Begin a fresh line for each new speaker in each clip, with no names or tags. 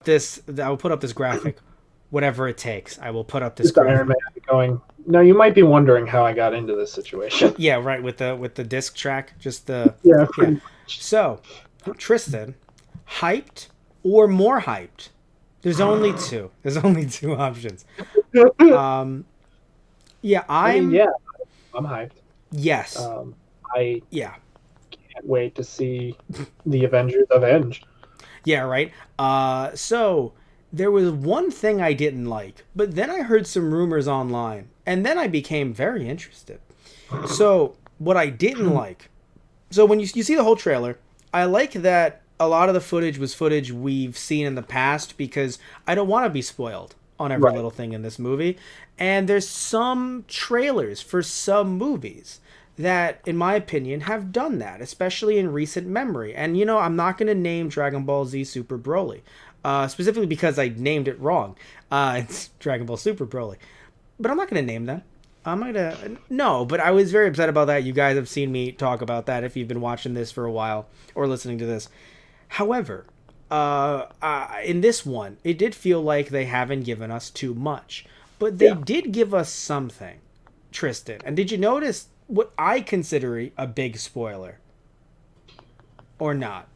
this. I will put up this graphic. Whatever it takes, I will put up this
Just Iron
graphic.
Man going. Now you might be wondering how I got into this situation.
Yeah, right, with the disc track, just the
Yeah,
yeah.
pretty much.
So, Tristan, hyped or more hyped? There's only two. There's only two options. Um, yeah,
I mean,
I'm
yeah, I'm hyped.
yes,
Um, I
yeah,
can't wait to see the Avengers avenge.
yeah, right. So there was one thing I didn't like, but then I heard some rumors online, and then I became very interested. So what I didn't like, so when you see the whole trailer, I like that a lot of the footage was footage we've seen in the past because I don't want to be spoiled on every
Right.
little thing in this movie. And there's some trailers for some movies that, in my opinion, have done that, especially in recent memory. And I'm not going to name Dragon Ball Z Super Broly, specifically because I named it wrong. It's Dragon Ball Super Broly, but I'm not going to name them. I'm not gonna no, but I was very upset about that. You guys have seen me talk about that if you've been watching this for a while or listening to this. However, in this one, it did feel like they haven't given us too much, but they
Yeah.
did give us something, Tristan. And did you notice what I consider a big spoiler or not?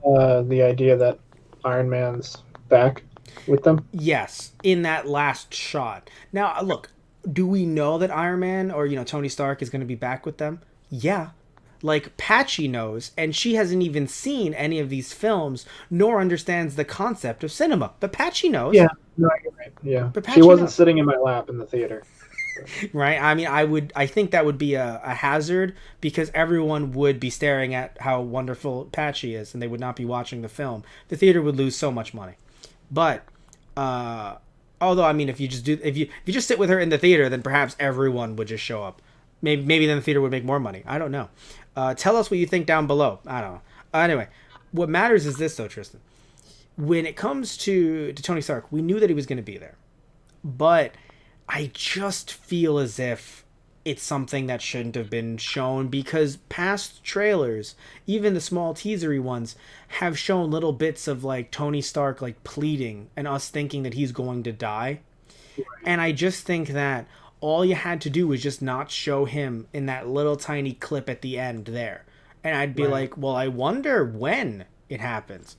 The idea that Iron Man's back with them.
Yes, in that last shot. Now, look, do we know that Iron Man or Tony Stark is going to be back with them? Yeah. Like Patchy knows, and she hasn't even seen any of these films nor understands the concept of cinema. But Patchy knows.
Yeah. No, you're right. Yeah.
But
She
Patchy
wasn't
knows.
sitting in my lap in the theater.
Right? I mean, I think that would be a hazard because everyone would be staring at how wonderful Patchy is and they would not be watching the film. The theater would lose so much money. But uh although I mean if you just sit with her in the theater, then perhaps everyone would just show up. Maybe then the theater would make more money. I don't know. Tell us what you think down below. I don't know. Anyway, what matters is this though, Tristan. When it comes to Tony Stark, we knew that he was going to be there, but I just feel as if it's something that shouldn't have been shown because past trailers, even the small teasery ones, have shown little bits of like Tony Stark like pleading and us thinking that he's going to die. And I just think that all you had to do was just not show him in that little tiny clip at the end there. And I'd be
Right.
like, well, I wonder when it happens.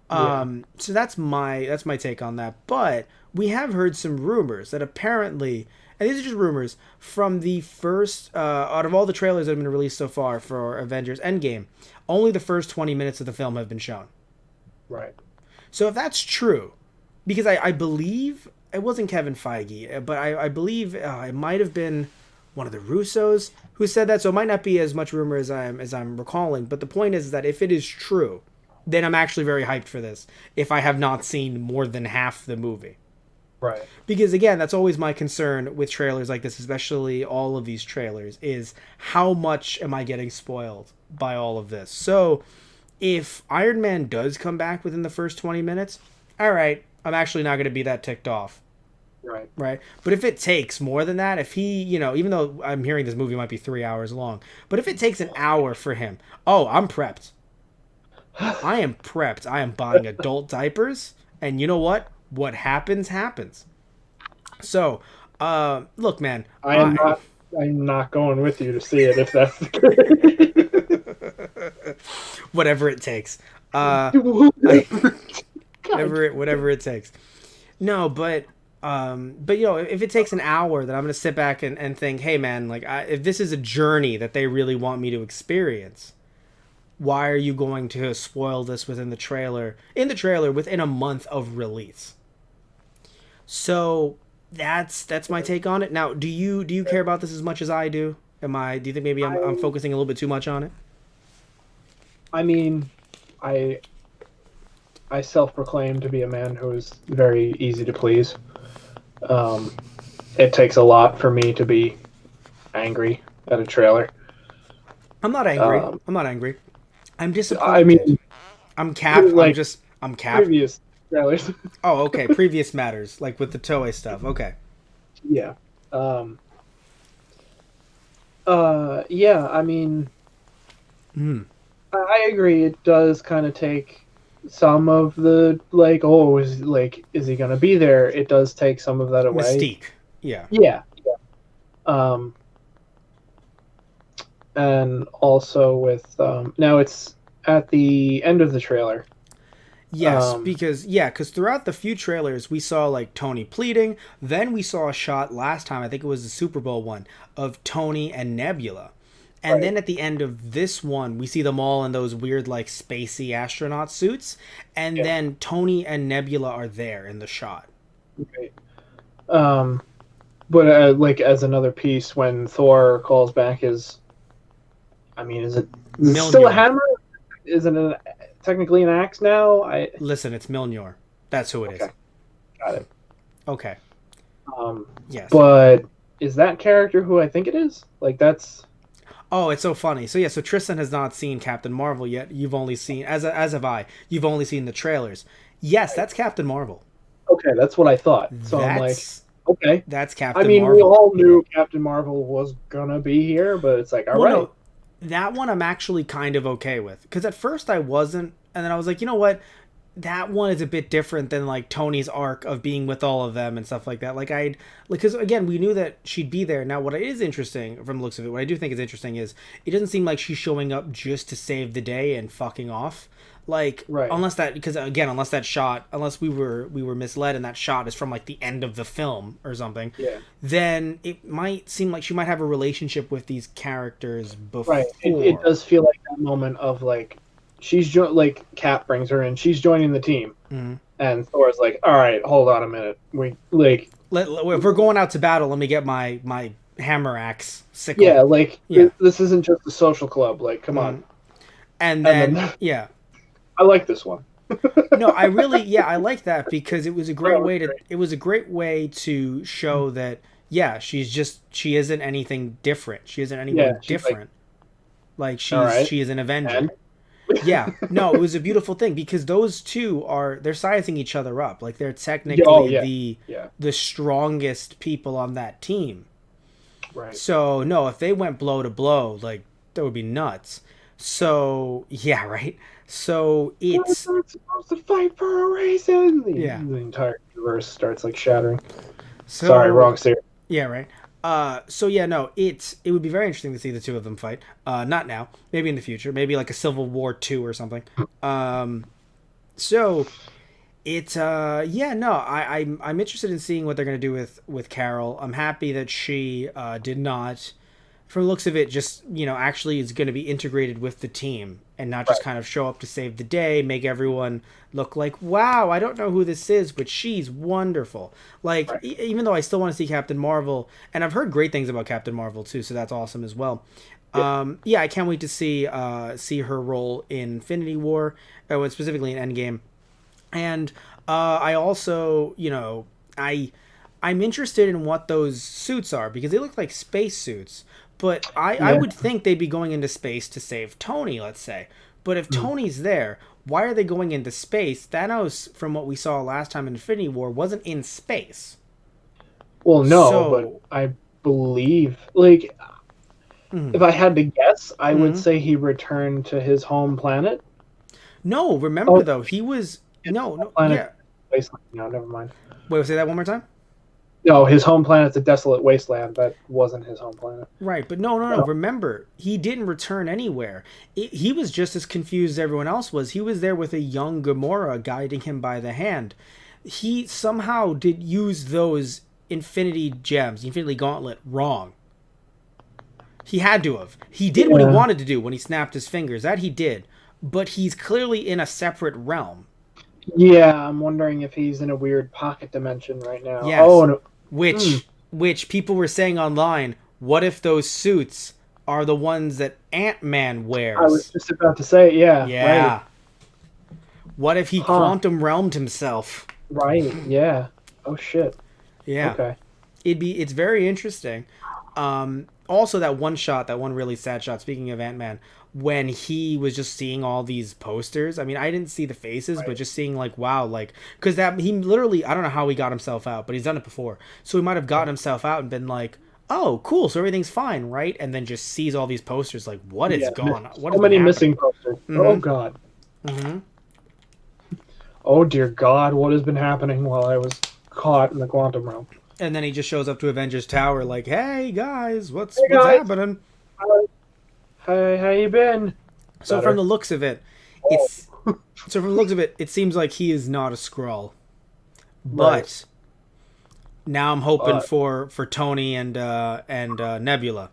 Yeah.
So that's my take on that. But we have heard some rumors that apparently, and these are just rumors from the first out of all the trailers that have been released so far for Avengers Endgame, only the first 20 minutes of the film have been shown.
Right.
So if that's true, because I believe it wasn't Kevin Feige, but I believe it might have been one of the Russos who said that. So it might not be as much rumor as I'm recalling. But the point is that if it is true, then I'm actually very hyped for this. If I have not seen more than half the movie,
Right.
because again, that's always my concern with trailers like this, especially all of these trailers, is how much am I getting spoiled by all of this. So if Iron Man does come back within the first 20 minutes, all right, I'm actually not going to be that ticked off,
Right.
right? But if it takes more than that, if he, even though I'm hearing this movie might be 3 hours long, but if it takes an hour for him, oh, I'm prepped. I am prepped. I am buying adult diapers, and you know what? What happens happens. So, look, man,
I am
I
not. I'm not going with you to see it if that's the
whatever it takes. I,
case. God.
whatever it takes. No, but if it takes an hour, then I'm gonna sit back and think, hey, man, like if this is a journey that they really want me to experience, why are you going to spoil this within the trailer? In the trailer, within a month of release. So that's my take on it. Now, do you care about this as much as I do? Do you think maybe I'm
I.
focusing a little bit too much on it?
I mean, I. I self-proclaim to be a man who is very easy to please. Um, it takes a lot for me to be angry at a trailer.
I'm not angry.
Um,
I'm not angry. I'm
I
disappointed.
mean,
I'm Cap.
like
I'm Cap.
previous trailers.
Oh, okay. Previous matters, like with the Toei stuff. Okay.
Yeah. Um, yeah. I mean,
Hmm.
I agree. It does kind of take some of the like, oh, is he gonna be there? It does take some of that away.
Mystique. Yeah.
Yeah. Um, and also with now it's at the end of the trailer.
Yes, because throughout the few trailers we saw like Tony pleading, then we saw a shot last time, I think it was the Super Bowl one, of Tony and Nebula. And
Right.
then at the end of this one, we see them all in those weird like spacey astronaut suits, and
Yeah.
then Tony and Nebula are there in the shot.
Okay. Um, but like as another piece, when Thor calls back his, I mean, is it still a
Milnor.
hammer? Is it technically an axe now? I
Listen, it's Milnor. That's who it is.
Okay, got it.
Okay.
Um,
Yes.
but is that character who I think it is? Like that's
Oh, it's so funny. So yeah, so Tristan has not seen Captain Marvel yet. You've only seen, as have I. You've only seen the trailers. Yes, that's Captain Marvel.
okay. That's what I thought. So I'm like,
That's
okay.
that's
I
Captain
mean, we
Marvel.
all knew Captain Marvel was gonna be here, but it's like, all
Well,
right,
no, that one I'm actually kind of okay with because at first I wasn't, and then I was like, you know what, that one is a bit different than like Tony's arc of being with all of them and stuff like that. Like I'd like because again we knew that she'd be there. Now what is interesting from the looks of it, what I do think is interesting is it doesn't seem like she's showing up just to save the day and fucking off. Like
right,
unless that because again unless that shot unless we were misled and that shot is from like the end of the film or something,
yeah,
then it might seem like she might have a relationship with these characters before.
right. It does feel like that moment of like like Cap brings her in, she's joining the team,
Mhm.
and Thor's like, all right, hold on a minute, we like
If we're going out to battle, let me get my hammer axe sickle.
yeah, like
Yeah.
this isn't just a social club, like come on,
And
and
then
then
yeah.
I like this one.
No, I really yeah, I like that because it was a great
That was
way to
great.
it was a great way to show that yeah, she isn't anything different. She isn't
Yeah,
anyone
she's like,
different. Like
all right,
she is an Avenger.
and
Yeah. No, it was a beautiful thing because those two are they're sizing each other up. Like they're
oh
technically
yeah, yeah,
the strongest people on that team.
right.
So no, if they went blow to blow, like that would be nuts. So yeah, right. So
We're
it's
not supposed to fight for a reason.
yeah.
The entire universe starts like shattering. Sorry,
So
wrong series.
yeah, right. So yeah, no, it would be very interesting to see the two of them fight. Not now, maybe in the future, maybe like a Civil War 2 or something. So it yeah, no, I'm interested in seeing what they're gonna do with Carol. I'm happy that she did not, from the looks of it, just actually is going to be integrated with the team and not just
Right.
kind of show up to save the day, make everyone look like, wow, I don't know who this is, but she's wonderful. Like
Right.
even though I still want to see Captain Marvel, and I've heard great things about Captain Marvel too, so that's awesome as well.
Yep.
Yeah, I can't wait to see her role in Infinity War, specifically in Endgame. And I also, I'm interested in what those suits are because they look like space suits. But I
Yeah.
would think they'd be going into space to save Tony, let's say. But if Tony's there, why are they going into space? Thanos, from what we saw last time in Infinity War, wasn't in space.
Well, no,
So,
but I believe, like,
mhm.
if I had to guess, I would
Mhm.
say he returned to his home planet.
No, remember
Oh,
though, he was
his
no,
home
no,
planet,
yeah.
wasteland. No, never mind.
Wait, say that one more time.
No, his home planet's a desolate wasteland. That wasn't his home planet.
Right, but no, no, no.
No.
Remember, he didn't return anywhere. He was just as confused as everyone else was. He was there with a young Gamora guiding him by the hand. He somehow did use those Infinity Gems, Infinity Gauntlet, wrong. He had to have. He did what he
Yeah.
wanted to do when he snapped his fingers. That he did. But he's clearly in a separate realm.
Yeah, I'm wondering if he's in a weird pocket dimension right now.
Yes.
Oh, no.
Which people were saying online, what if those suits are the ones that Ant-Man wears?
I was just about to say, yeah,
Yeah. What if he
Huh.
quantum realmed himself?
right, yeah. Oh shit.
Yeah.
Okay.
It's very interesting. Also that one shot, that one really sad shot, speaking of Ant-Man, when he was just seeing all these posters. I mean, I didn't see the faces, but
Right.
just seeing like, wow, like, because that he literally, I don't know how he got himself out, but he's done it before. So he might have gotten himself out and been like, oh, cool, so everything's fine, right? And then just sees all these posters, like, what is
Yeah.
gone? What
So
is
many
happening?
missing posters. Oh
Mhm.
god.
Mm-hmm.
oh dear God, what has been happening while I was caught in the quantum realm?
And then he just shows up to Avengers Tower like, "Hey guys,
Hey
what's
guys,
happening?"
hey, how you been?
So from
Better.
the looks of it,
Oh,
it's so from the looks of it, it seems like he is not a Skrull.
right.
But now I'm hoping
But
for Tony and Nebula.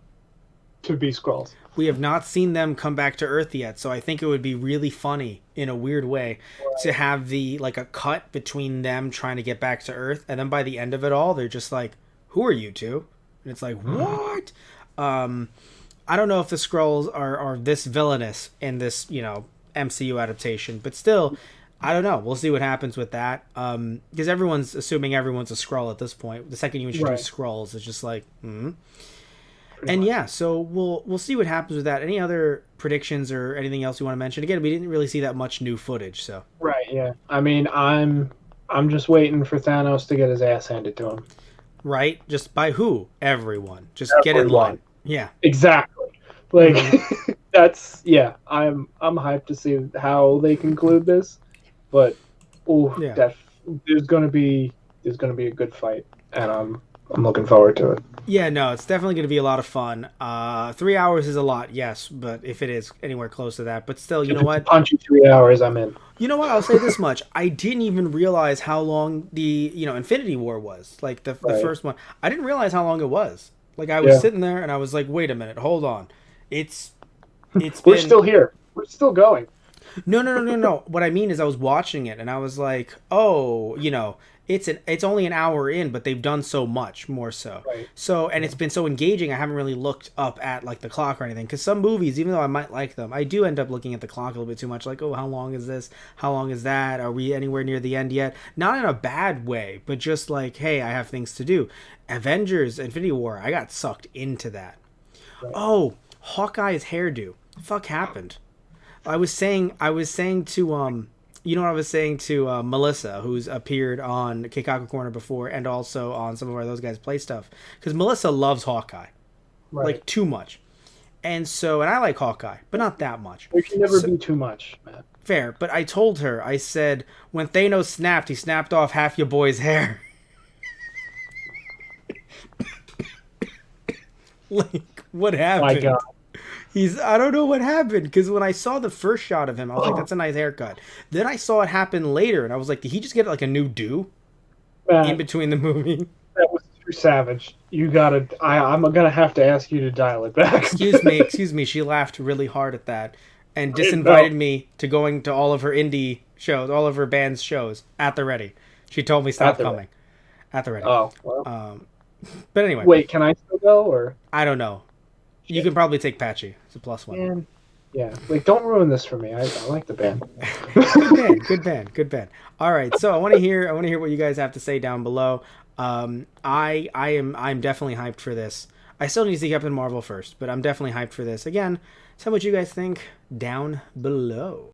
to be Skrulls.
We have not seen them come back to Earth yet, so I think it would be really funny in a weird way to have the like a cut between them trying to get back to Earth, and then by the end of it all, they're just like, "Who are you two?" And it's like, "What?" Um, I don't know if the Skrulls are this villainous in this MCU adaptation, but still, I don't know. We'll see what happens with that. Because everyone's assuming everyone's a Skrull at this point. The second you introduce
Right.
Skrulls, it's just like, hmm.
Pretty
And
much.
yeah, so we'll see what happens with that. Any other predictions or anything else you want to mention? Again, we didn't really see that much new footage, so
Right. Yeah. I mean, I'm just waiting for Thanos to get his ass handed to him.
right. Just by who? Everyone. Just get in line.
Everyone.
Yeah.
Exactly. Like
Hmm.
that's yeah. I'm hyped to see how they conclude this, but oh,
Yeah.
that there's gonna be a good fight, and I'm looking forward to it.
Yeah, no, it's definitely going to be a lot of fun. 3 hours is a lot, yes, but if it is anywhere close to that, but still, you
If
know
it's a
what?
punchy 3 hours, I'm in.
You know what? I'll say this much: I didn't even realize how long the Infinity War was. Like the
Right.
first one, I didn't realize how long it was. Like I was
Yeah.
sitting there and I was like, wait a minute, hold on, it's it's
We're
been
still here. We're still going.
no. What I mean is I was watching it and I was like, oh, it's only an hour in, but they've done so much more so.
Right.
So and
Yeah.
it's been so engaging. I haven't really looked up at like the clock or anything because some movies, even though I might like them, I do end up looking at the clock a little bit too much. Like, oh, how long is this? How long is that? Are we anywhere near the end yet? Not in a bad way, but just like, hey, I have things to do. Avengers: Infinity War. I got sucked into that.
Right.
Oh, Hawkeye's hairdo. Fuck happened. I was saying to what I was saying to Melissa, who's appeared on Keikaku Corner before and also on some of our Those Guys Play stuff, because Melissa loves Hawkeye
Right.
like too much, and I like Hawkeye, but not that much.
There can never
So,
be too much, man.
fair, but I told her, I said when Thanos snapped, he snapped off half your boy's hair. Like what
My God.
happened? I don't know what happened because when I saw the first shot of him, I was like, that's a nice haircut. Then I saw it happen later and I was like, did he just get like a new do in
Man,
between the movie?
that was too savage. You gotta. I'm gonna have to ask you to dial it back.
Excuse me. She laughed really hard at that and
I didn't know.
disinvited me to going to all of her indie shows, all of her band's shows at the ready. She told me
At
stop
the
coming at the ready.
Oh well.
But anyway,
Wait, can I still go or?
I don't know. You
Shit.
can probably take Patchy. It's a plus one.
Man, yeah. Like, don't ruin this for me. I like the band.
Good band. All right, so I want to hear what you guys have to say down below. I'm definitely hyped for this. I still need to see Captain Marvel first, but I'm definitely hyped for this. Again, tell me what you guys think down below.